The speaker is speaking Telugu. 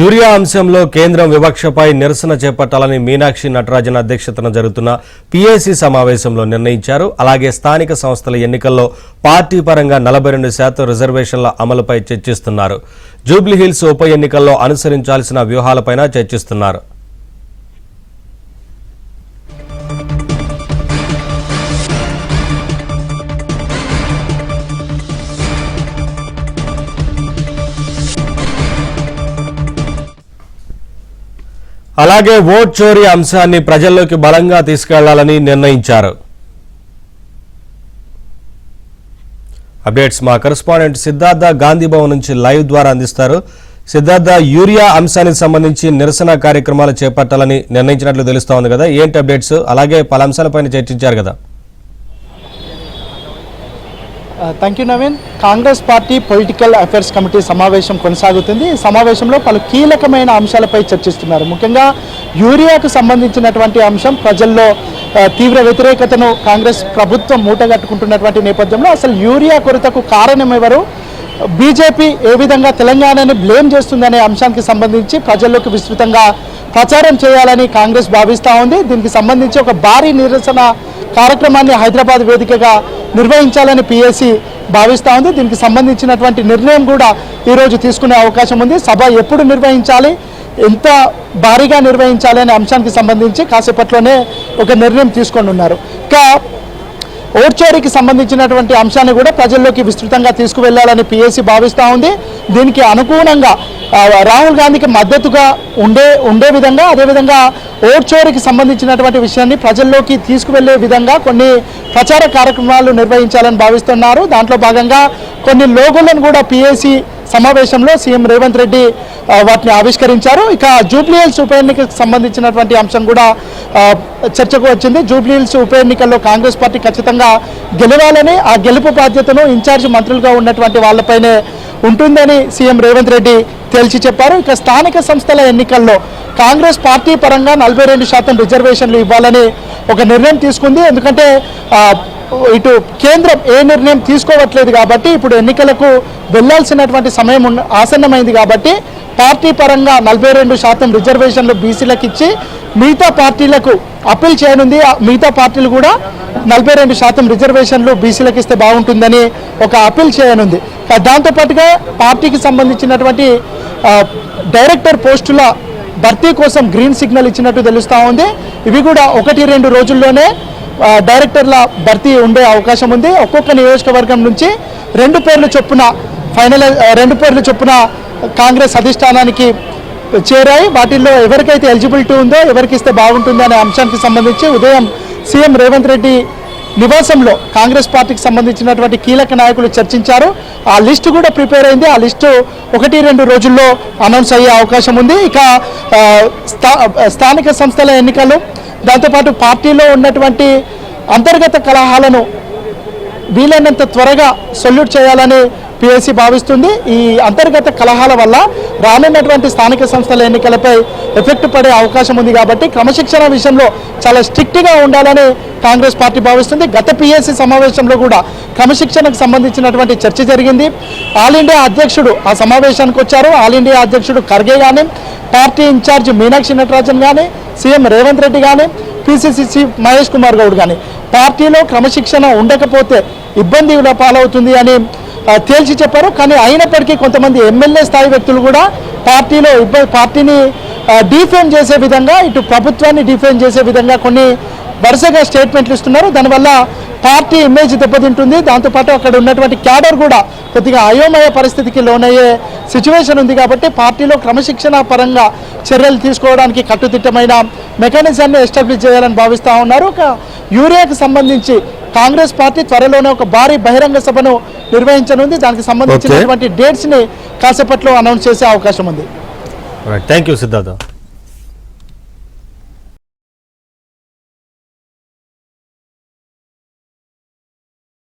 యూరియా అంశంలో కేంద్రం వివక్షపై నిరసన చేపట్టాలని మీనాక్షి నటరాజన్ అధ్యక్షతన జరుగుతున్న పీఏసీ సమావేశంలో నిర్ణయించారు. అలాగే స్థానిక సంస్థల ఎన్నికల్లో పార్టీ పరంగా 42% రిజర్వేషన్ల అమలుపై చర్చిస్తున్నారు. జూబ్లీహిల్స్ ఉప ఎన్నికల్లో అనుసరించాల్సిన వ్యూహాలపైన చర్చిస్తున్నారు. అలాగే ఓట్ చోరీ అంశాన్ని ప్రజల్లోకి బలంగా తీసుకెళ్లాలని నిర్ణయించారు. అప్డేట్స్ మా కరెస్పాండెంట్ సిద్ధార్థ గాంధీ భవన్ నుంచి లైవ్ ద్వారా అందిస్తారు. సిద్ధార్థ, యూరియా అంశానికి సంబంధించి నిరసన కార్యక్రమాలు చేపట్టాలని నిర్ణయించినట్లు తెలుస్తా ఉంది కదా, ఏంటి అప్డేట్స్? అలాగే పలు అంశాలపైన చర్చించారు కదా. Thank you Naveen. Congress party political affairs committee సమావేశం కొనసాగుతుంది. ఈ సమావేశంలో పలు కీలకమైన అంశాలపై చర్చిస్తున్నారు. ముఖ్యంగా యూరియాకు సంబంధించినటువంటి అంశం ప్రజల్లో తీవ్ర వ్యతిరేకతను కాంగ్రెస్ ప్రభుత్వం మూటగట్టుకుంటున్నటువంటి నేపథ్యంలో అసలు యూరియా కొరతకు కారణం ఎవరు, బీజేపీ ఏ విధంగా తెలంగాణని బ్లేమ్ చేస్తుందనే అంశానికి సంబంధించి ప్రజల్లోకి విస్తృతంగా ప్రచారం చేయాలని కాంగ్రెస్ భావిస్తూ ఉంది. దీనికి సంబంధించి ఒక భారీ నిరసన కార్యక్రమాన్ని హైదరాబాద్ వేదికగా నిర్వహించాలని పీఏసీ భావిస్తూ ఉంది. దీనికి సంబంధించినటువంటి నిర్ణయం కూడా ఈరోజు తీసుకునే అవకాశం ఉంది. సభ ఎప్పుడు నిర్వహించాలి, ఎంత భారీగా నిర్వహించాలి అనే అంశానికి సంబంధించి కాసేపట్లోనే ఒక నిర్ణయం తీసుకొని ఉన్నారు. ఇంకా ఓట్ చోరీకి సంబంధించినటువంటి అంశాన్ని కూడా ప్రజల్లోకి విస్తృతంగా తీసుకువెళ్లాలని పీఏసీ భావిస్తూ ఉంది. దీనికి అనుగుణంగా రాహుల్ గాంధీకి మద్దతుగా ఉండే విధంగా, అదేవిధంగా ఓట్ చోరీకి సంబంధించినటువంటి విషయాన్ని ప్రజల్లోకి తీసుకువెళ్లే విధంగా కొన్ని ప్రచార కార్యక్రమాలు నిర్వహించాలని భావిస్తున్నారు. దాంట్లో భాగంగా కొన్ని లోగోలను కూడా పీఏసీ సమావేశంలో సీఎం రేవంత్ రెడ్డి వాటిని ఆవిష్కరించారు. ఇక జూబ్లీహిల్స్ ఉప ఎన్నికకు సంబంధించినటువంటి అంశం కూడా చర్చకు వచ్చింది. జూబ్లీహిల్స్ ఉప ఎన్నికల్లో కాంగ్రెస్ పార్టీ ఖచ్చితంగా గెలవాలని, ఆ గెలుపు బాధ్యతను ఇన్ఛార్జ్ మంత్రులుగా ఉన్నటువంటి వాళ్ళపైనే ఉంటుందని సీఎం రేవంత్ రెడ్డి తేల్చి చెప్పారు. ఇక స్థానిక సంస్థల ఎన్నికల్లో కాంగ్రెస్ పార్టీ పరంగా 42% రిజర్వేషన్లు ఇవ్వాలని ఒక నిర్ణయం తీసుకుంది. ఎందుకంటే ఇటు కేంద్రం ఏ నిర్ణయం తీసుకోవట్లేదు కాబట్టి ఇప్పుడు ఎన్నికలకు వెళ్లాల్సినటువంటి సమయం ఆసన్నమైంది కాబట్టి పార్టీ పరంగా 42% రిజర్వేషన్లు బీసీలకు ఇచ్చి మిగతా పార్టీలకు అప్పీల్ చేయనుంది. మిగతా పార్టీలు కూడా 42% రిజర్వేషన్లు బీసీలకు ఇస్తే బాగుంటుందని ఒక అప్పీల్ చేయనుంది. దాంతోపాటుగా పార్టీకి సంబంధించినటువంటి డైరెక్టర్ పోస్టుల భర్తీ కోసం గ్రీన్ సిగ్నల్ ఇచ్చినట్టు తెలుస్తూ ఉంది. ఇవి కూడా 1-2 రోజుల్లోనే డైరెక్టర్ల భర్తీ ఉండే అవకాశం ఉంది. ఒక్కొక్క నియోజకవర్గం నుంచి 2 పేర్లు చొప్పున కాంగ్రెస్ అధిష్టానానికి చేరాయి. వాటిల్లో ఎవరికైతే ఎలిజిబిలిటీ ఉందో, ఎవరికి ఇస్తే బాగుంటుంది అనే అంశానికి సంబంధించి ఉదయం సీఎం రేవంత్ రెడ్డి నివాసంలో కాంగ్రెస్ పార్టీకి సంబంధించినటువంటి కీలక నాయకులు చర్చించారు. ఆ లిస్టు కూడా ప్రిపేర్ అయింది. ఆ లిస్టు 1-2 రోజుల్లో అనౌన్స్ అయ్యే అవకాశం ఉంది. ఇక స్థానిక సంస్థల ఎన్నికలు, దాంతోపాటు పార్టీలో ఉన్నటువంటి అంతర్గత కలహాలను వీలైనంత త్వరగా సొల్యూట్ చేయాలని పీఏసీ భావిస్తుంది. ఈ అంతర్గత కలహాల వల్ల రానున్నటువంటి స్థానిక సంస్థల ఎన్నికలపై ఎఫెక్ట్ పడే అవకాశం ఉంది కాబట్టి క్రమశిక్షణ విషయంలో చాలా స్ట్రిక్ట్గా ఉండాలని కాంగ్రెస్ పార్టీ భావిస్తుంది. గత పీఏసీ సమావేశంలో కూడా క్రమశిక్షణకు సంబంధించినటువంటి చర్చ జరిగింది. ఆల్ ఇండియా అధ్యక్షుడు ఆ సమావేశానికి వచ్చారు. ఆల్ ఇండియా అధ్యక్షుడు ఖర్గే కానీ, పార్టీ ఇన్ఛార్జ్ మీనాక్షి నటరాజన్ కానీ, సీఎం రేవంత్ రెడ్డి కానీ, పీసీసీ చీఫ్ మహేష్ కుమార్ గౌడ్ కానీ పార్టీలో క్రమశిక్షణ ఉండకపోతే ఇబ్బంది పాలవుతుంది అని తేల్చి చెప్పారు. కానీ అయినప్పటికీ కొంతమంది ఎమ్మెల్యే స్థాయి వ్యక్తులు కూడా పార్టీని డిఫేమ్ చేసే విధంగా, ఇటు ప్రభుత్వాన్ని డిఫేమ్ చేసే విధంగా కొన్ని వరుసగా స్టేట్మెంట్లు ఇస్తున్నారు. దానివల్ల పార్టీ ఇమేజ్ దెబ్బతింటుంది. దాంతోపాటు అక్కడ ఉన్నటువంటి క్యాడర్ కూడా కొద్దిగా అయోమయ పరిస్థితికి లోనయ్యే సిచ్యువేషన్ ఉంది. కాబట్టి పార్టీలో క్రమశిక్షణ పరంగా చర్యలు తీసుకోవడానికి కట్టుదిట్టమైన మెకానిజాన్ని ఎస్టాబ్లిష్ చేయాలని భావిస్తూ ఉన్నారు. ఒక యూరియాకు సంబంధించి కాంగ్రెస్ పార్టీ త్వరలోనే ఒక భారీ బహిరంగ సభను నిర్వహించనుంది. దానికి సంబంధించినటువంటి డేట్స్ని కాసేపట్లో అనౌన్స్ చేసే అవకాశం ఉంది. Thank you Siddhartha.